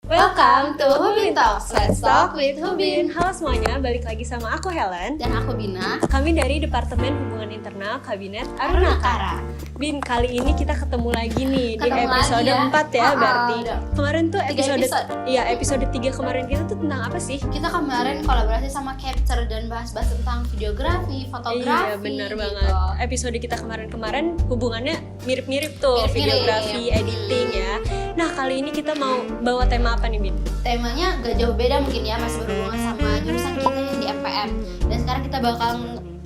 Welcome to Hubin Talks. Let's talk with Hubin. Halo semuanya, balik lagi sama aku Helen. Dan aku Bina. Kami dari Departemen Hubungan Internal Kabinet Arunakara. Bin, kali ini kita ketemu lagi nih di episode 4 ya, berarti. Kemarin tuh episode 3 kemarin kita tuh tentang apa sih? Kita kemarin kolaborasi sama Capture dan bahas-bahas tentang videografi, fotografi. Iya, benar gitu. banget. Episode kita kemarin hubungannya mirip-mirip tuh, videografi, editing ya. Nah, kali ini kita mau bawa tema apa nih, Bin? Temanya gak jauh beda mungkin ya, masih berhubungan sama jurusan kita yang di FPM. Dan sekarang kita bakal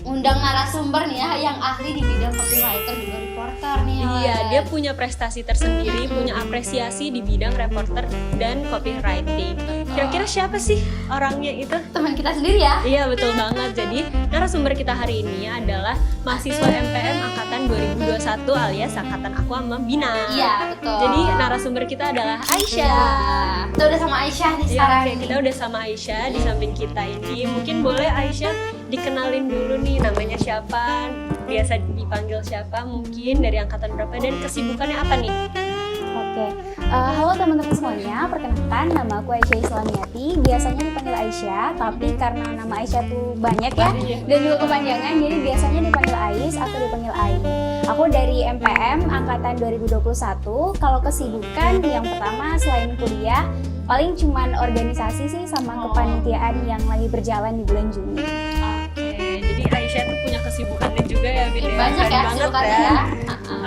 undang narasumber nih ya, yang ahli di bidang copywriter juga reporter nih. Iya, dia punya prestasi tersendiri, punya apresiasi di bidang reporter dan copywriting. Kira-kira siapa sih orangnya itu? Teman kita sendiri ya? Iya, betul banget. Jadi, narasumber kita hari ini adalah mahasiswa MPM angkatan 2021 alias angkatan aku sama Bina. Iya, betul. Jadi, narasumber kita adalah Aisyah. Ya, kita udah sama Aisyah nih sekarang. Iya, kita udah sama Aisyah di samping kita ini. Mungkin boleh Aisyah dikenalin dulu nih, namanya siapa, biasa dipanggil siapa, mungkin dari angkatan berapa, dan kesibukannya apa nih? Oke, halo teman-teman semuanya, perkenalkan nama aku Aisyah Islamiati, biasanya dipanggil Aisyah, tapi karena nama Aisyah tuh banyak ya, dan juga kepanjangan, jadi biasanya dipanggil Ais atau dipanggil Ai. Aku dari MPM angkatan 2021, kalau kesibukan yang pertama selain kuliah, paling cuman organisasi sih sama kepanitiaan yang lagi berjalan di bulan Juni. Oke, jadi Aisyah tuh punya kesibukannya juga ya, Bin. Banyak ya kesibukannya ya.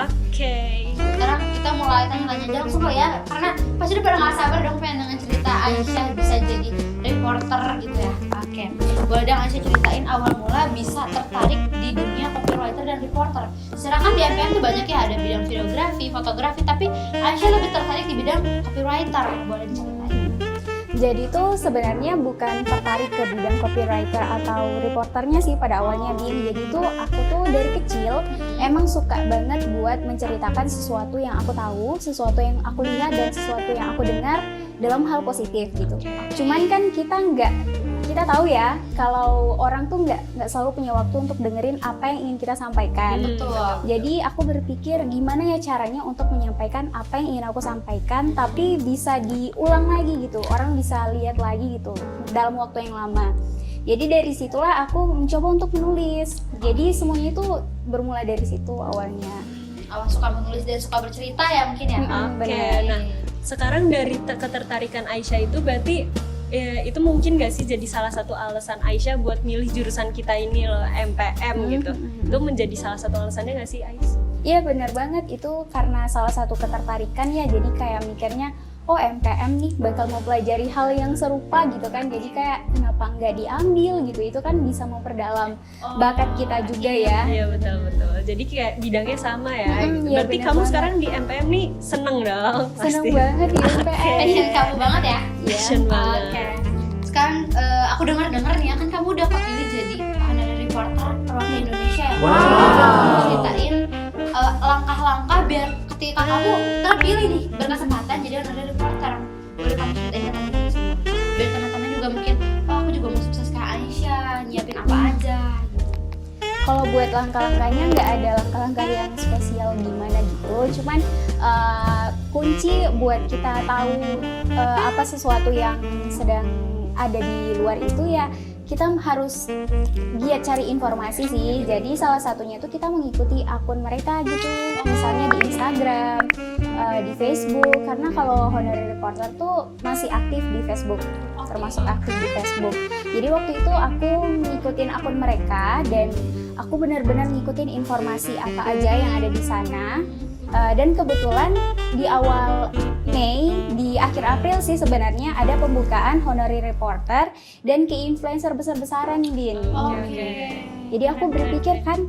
Oke. Sekarang kita mulai tanya-tanya aja langsung ya, karena pasti udah pada gak sabar dong pengen dengan cerita Aisyah bisa jadi reporter gitu ya. Oke, boleh dong Aisyah ceritain awal mula bisa tertarik di dunia copywriter dan reporter. Sedangkan di MPM tuh banyak ya, ada bidang videografi, fotografi, tapi Aisyah lebih tertarik di bidang copywriter. Boleh diceritain? Jadi tuh sebenarnya bukan tertarik ke bidang copywriter atau reporternya sih pada awalnya, Bin. Jadi tuh aku tuh dari kecil emang suka banget buat menceritakan sesuatu yang aku tahu, sesuatu yang aku lihat, dan sesuatu yang aku dengar dalam hal positif gitu. Cuman kan kita tahu ya kalau orang tuh nggak selalu punya waktu untuk dengerin apa yang ingin kita sampaikan. Betul. Jadi aku berpikir gimana ya caranya untuk menyampaikan apa yang ingin aku sampaikan tapi bisa diulang lagi gitu, orang bisa lihat lagi gitu dalam waktu yang lama. Jadi dari situlah aku mencoba untuk menulis. Jadi semuanya itu bermula dari situ awalnya. Awal suka menulis dan suka bercerita ya mungkin ya. Oke, nah sekarang dari ketertarikan Aisyah itu berarti itu mungkin gak sih jadi salah satu alasan Aisyah buat milih jurusan kita ini loh, MPM gitu. Itu menjadi salah satu alasannya gak sih, Ais? Iya benar banget, itu karena salah satu ketertarikan ya. Jadi kayak mikirnya, oh MPM nih bakal mau pelajari hal yang serupa gitu kan. Jadi kayak kenapa nggak diambil gitu, itu kan bisa memperdalam bakat kita juga ya. Iya betul. Jadi kayak bidangnya sama ya gitu. Iya, Berarti benar kamu banget. sekarang di MPM nih seneng dong pasti. Seneng banget di MPM. Passion kamu banget ya. Passion banget. Oke. Sekarang aku dengar nih ya, kan kamu udah kepilih jadi honorary reporter perwakilan Indonesia ya. Kamu ceritain langkah-langkah biar ketika kamu terpilih nih berkesempatan jadi honorary reporter. Boleh kamu ceritain ke teman-teman semua. Biar teman-teman juga mungkin, oh aku juga mau sukses kayak Aisyah, nyiapin apa aja. Kalau buat langkah-langkahnya nggak ada langkah-langkah yang spesial gimana gitu, cuman kunci buat kita tahu apa sesuatu yang sedang ada di luar itu ya kita harus giat cari informasi sih. Jadi salah satunya itu kita mengikuti akun mereka gitu, misalnya di Instagram, di Facebook, karena kalau honorary reporter tuh masih aktif di Facebook, termasuk aktif di Facebook. Jadi waktu itu aku ngikutin akun mereka dan aku benar-benar ngikutin informasi apa aja yang ada di sana. Dan kebetulan di awal Mei, di akhir April sih sebenarnya ada pembukaan honorary reporter dan ke influencer besar-besaran nih, Din. Jadi aku berpikir kan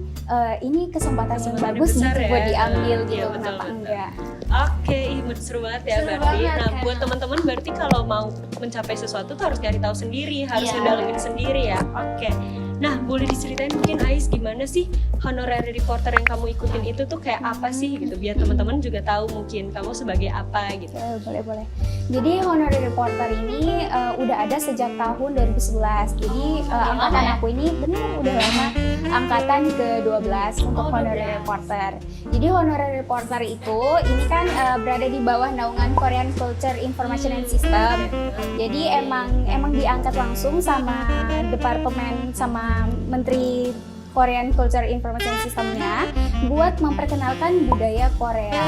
ini kesempatan yang bagus gitu ya, buat diambil gitu, iya, kenapa betul. enggak? Oke, seru banget ya Seru berarti. banget, Nah, kan? buat teman-teman berarti kalau mau mencapai sesuatu tuh harus cari tahu sendiri, harus Iya. ngedalamin sendiri ya. Oke. Nah, boleh diceritain mungkin Ais gimana sih honorary reporter yang kamu ikutin itu tuh kayak apa sih gitu, biar teman-teman juga tahu mungkin kamu sebagai apa gitu. Boleh. Jadi honorary reporter ini udah ada sejak tahun 2011. Jadi angkatan ya? aku ini benar udah lama, angkatan ke-12 untuk honorary reporter. Jadi honorary reporter itu ini kan berada di bawah naungan Korean Culture Information and System. Jadi emang diangkat langsung sama departemen sama Menteri Korean Culture Information Systemnya buat memperkenalkan budaya Korea.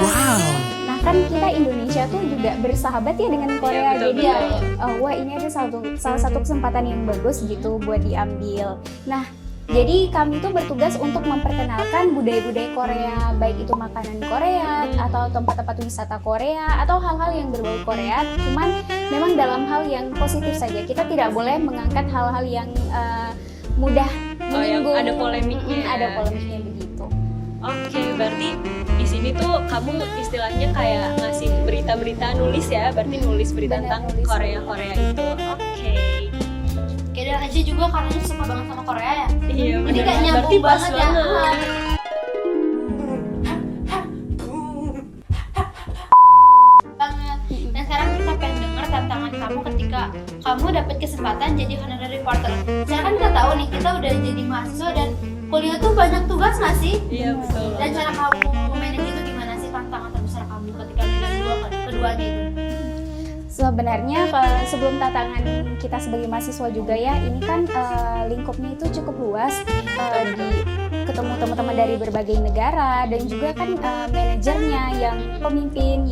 Nah kan kita Indonesia tuh juga bersahabat ya dengan Korea, betul, jadi wah ini ada salah satu kesempatan yang bagus gitu buat diambil. Nah jadi kami tuh bertugas untuk memperkenalkan budaya-budaya Korea, baik itu makanan Korea atau tempat-tempat wisata Korea atau hal-hal yang berbau Korea. Cuman memang dalam hal yang positif saja. Kita tidak boleh mengangkat hal-hal yang mudah menyinggung. Yang ada polemiknya. Ada polemiknya begitu. Oke, berarti di sini tuh kamu istilahnya kayak ngasih berita-berita, nulis ya, berarti nulis berita Benar, tentang nulis. Korea itu. Oke. Kayak Aisha juga karena suka banget sama Korea ya. Iya, Jadi benar. kayak nyambung Berarti pas banget ya. Banget. Dan sekarang kita pengen denger tantangan kamu ketika kamu dapat kesempatan jadi honorary reporter. Sekarang kan kita tahu nih, kita udah jadi mahasiswa dan kuliah tuh banyak tugas nggak sih? Iya, betul. Dan cara kamu manage itu gimana sih, tantangan terbesar kamu ketika megang keduanya itu? Sebenarnya sebelum tantangan kita sebagai mahasiswa juga ya, ini kan lingkupnya itu cukup luas, ketemu teman-teman dari berbagai negara dan juga kan manajernya yang memimpin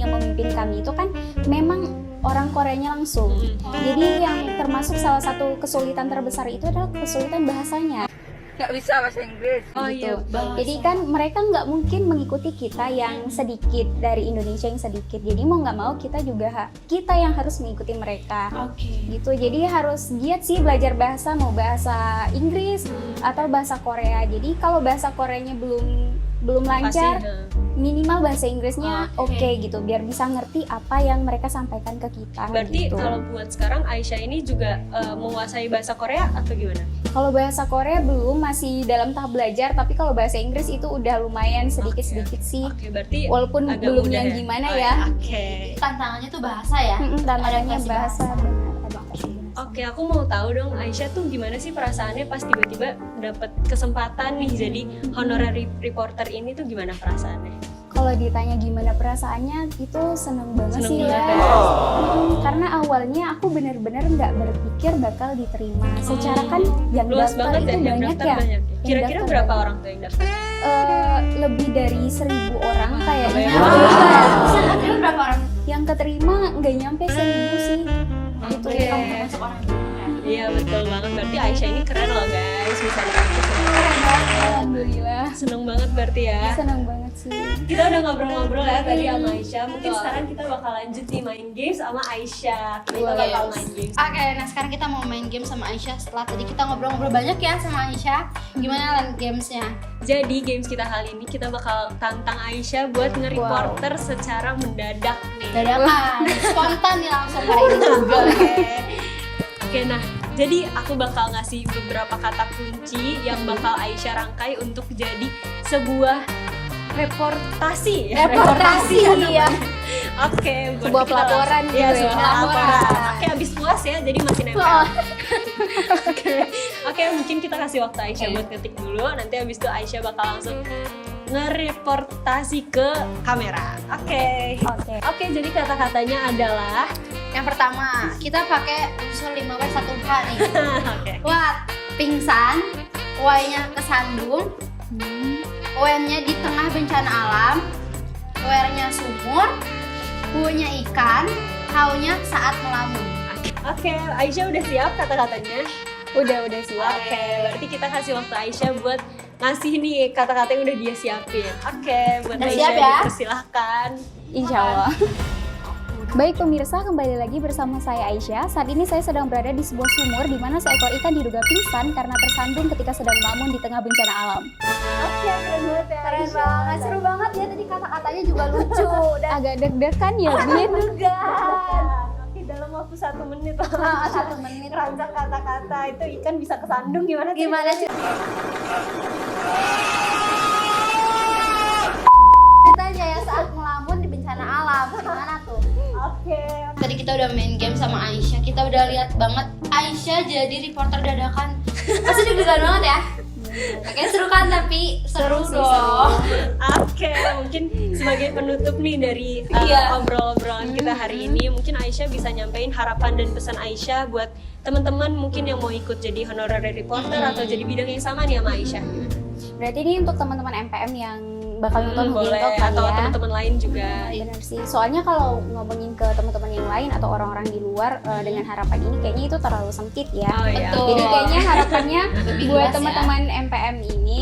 kami itu kan memang orang Koreanya langsung. Jadi yang termasuk salah satu kesulitan terbesar itu adalah kesulitan bahasanya. Nggak bisa bahasa Inggris. Oh iya, bahasa. Jadi kan mereka nggak mungkin mengikuti kita yang sedikit dari Indonesia yang sedikit. Jadi mau nggak mau kita juga kita yang harus mengikuti mereka. Oke. Gitu. Jadi harus giat sih belajar bahasa, mau bahasa Inggris atau bahasa Korea. Jadi kalau bahasa Koreanya belum lancar, minimal bahasa Inggrisnya oke gitu, biar bisa ngerti apa yang mereka sampaikan ke kita. Berarti gitu. kalau buat sekarang Aisyah ini juga menguasai bahasa Korea atau gimana? Kalau bahasa Korea belum, masih dalam tahap belajar, tapi kalau bahasa Inggris itu udah lumayan sedikit-sedikit sih. Oke, berarti Walaupun agak belum mudah yang ya? gimana Oh, ya. Oke. Tantangannya tuh bahasa ya. Tantangannya Adaptasi bahasa, benar, adaptasi bahasa. Oke, aku mau tahu dong Aisyah tuh gimana sih perasaannya pas tiba-tiba dapat kesempatan nih jadi honorary reporter ini, tuh gimana perasaannya? Kalau ditanya gimana perasaannya, itu seneng banget Seneng sih banget ya. ya? Karena awalnya aku bener-bener nggak berpikir bakal diterima. Secara kan yang Luas daftar banget itu ya, yang banyak daftar ya. banyak. Yang Kira-kira daftar berapa banyak. orang tuh yang daftar? Lebih dari 1.000 orang kayaknya. Terus akhirnya berapa orang? Yang keterima nggak nyampe 1.000 sih. Gitu. Oke. Kamu termasuk orang itu kan? Iya, betul banget. Berarti Aisyah ini keren loh guys, bisa dikasih. Alhamdulillah. Seneng banget berarti ya. Seneng banget sih. Kita udah ngobrol-ngobrol ya tadi sama Aisyah. Mungkin sekarang kita bakal lanjut nih main games sama Aisyah. Kita bakal main games. Oke, nah sekarang kita mau main game sama Aisyah. Setelah tadi kita ngobrol-ngobrol banyak ya sama Aisyah. Gimana lan gamesnya? Jadi games kita kali ini kita bakal tantang Aisyah buat nge-reporter secara mendadak nih. Dadakan, spontan nih langsung hari ini juga. Oke, nah jadi aku bakal ngasih beberapa kata kunci yang bakal Aisyah rangkai untuk jadi sebuah reportasi. Reportasi ya. Oke, berarti Sebuah kita pelaporan langsung- gitu Iya, ya. sebuah pelaporan. Oke, habis puas ya, jadi masih nempel. Oke, mungkin kita kasih waktu Aisyah buat ketik dulu. Nanti habis itu Aisyah bakal langsung ngereportasi ke kamera. Oke. Oke, jadi kata-katanya adalah Yang pertama, kita pakai unsur 5W1H nih. oke. What? Pingsan, Y-nya kesandung, W-nya di tengah bencana alam, W-nya sumur, U-nya ikan, H-nya saat melamun. Oke, Aisyah udah siap kata-katanya? Udah siap. Oke, berarti kita kasih waktu Aisyah buat ngasih nih kata-kata yang udah dia siapin. Oke, buat Udah Aisyah siap ya? dipersilahkan. Insya Allah. Baik pemirsa, kembali lagi bersama saya Aisyah. Saat ini saya sedang berada di sebuah sumur di mana seekor ikan diduga pingsan karena tersandung ketika sedang melamun di tengah bencana alam. Oke, keren banget ya. Keren banget, seru banget ya tadi kata-katanya juga lucu dan Agak deg-degan ya, Bin. deg-degan. Oke, dalam waktu waktu 1 menit loh. 1 menit. Rancang kata-kata itu ikan bisa kesandung gimana? Gimana sih? Ceritanya ya saat melamun di bencana alam, gimana tuh? Oke. Tadi kita udah main game sama Aisyah, kita udah lihat banget Aisyah jadi reporter dadakan. Pasti deg-degan banget ya? Oke, seru kan, tapi seru sih, dong. Oke, mungkin sebagai penutup nih dari Iya. obrolan kita hari ini, mungkin Aisyah bisa nyampein harapan dan pesan Aisyah buat teman-teman mungkin yang mau ikut jadi honorary reporter atau jadi bidang yang sama nih sama Aisyah. Berarti ini untuk teman-teman MPM yang bakal nonton Boleh, Hubin Talk kali atau ya. teman-teman lain juga. Bener sih, soalnya kalau ngomongin ke teman-teman yang lain atau orang-orang di luar dengan harapan ini kayaknya itu terlalu sempit ya. Oh iya. Betul. Jadi kayaknya harapannya Lebih buat luas ya. teman-teman MPM ini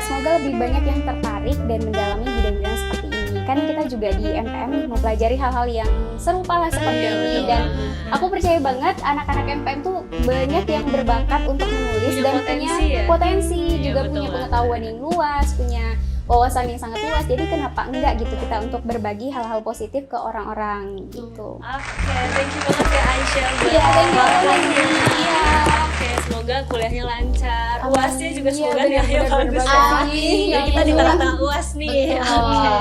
semoga lebih banyak yang tertarik dan mendalami bidang-bidang seperti ini. Kan kita juga di MPM nih mempelajari hal-hal yang serupa lah seperti Iya, ini, betul dan banget. aku percaya banget anak-anak MPM tuh banyak yang berbakat untuk menulis Punya dan potensi punya ya? potensi, Iya, juga betul punya banget. pengetahuan yang luas, punya wawasan yang sangat luas. Jadi kenapa enggak gitu kita untuk berbagi hal-hal positif ke orang-orang gitu. Oke, thank you banget ya Aisyah buat Iya, thank you waktunya. banget. Iya. Oke, semoga kuliahnya lancar. Amin. UASnya juga Iya, semoga benar, nilainya benar, bagus benar, ya. benar. Jadi kita di tengah-tengah UAS nih. Betul. Oke.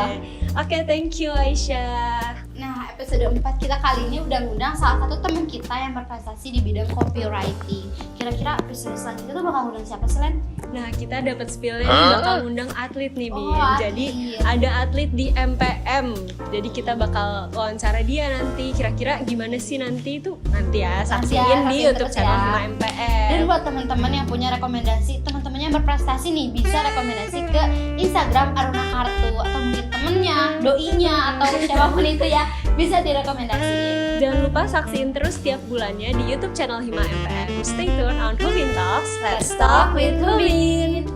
Oke, thank you Aisyah. Nah, episode 4 kita kali ini udah ngundang salah satu teman kita yang berprestasi di bidang copywriting. Kira-kira episode selanjutnya tuh bakal ngundang siapa sih, Len? Nah, kita dapat spillnya bakal ngundang atlet nih, Bin. Oh, Jadi atlet. ada atlet di MPM. Jadi kita bakal wawancara dia nanti. Kira-kira gimana sih nanti itu? Nanti ya, saksiin di saksiin YouTube terus channel ya. Hima MPM. Dan buat teman-teman yang punya rekomendasi, teman-teman yang berprestasi nih bisa rekomendasi ke Instagram Aruna Kartu atau mungkin temennya, doinya atau siapapun itu ya bisa direkomendasiin. Jangan lupa saksiin terus setiap bulannya di YouTube channel Hima MPM. Stay tune on Hubin Talks. Let's talk with Hubin.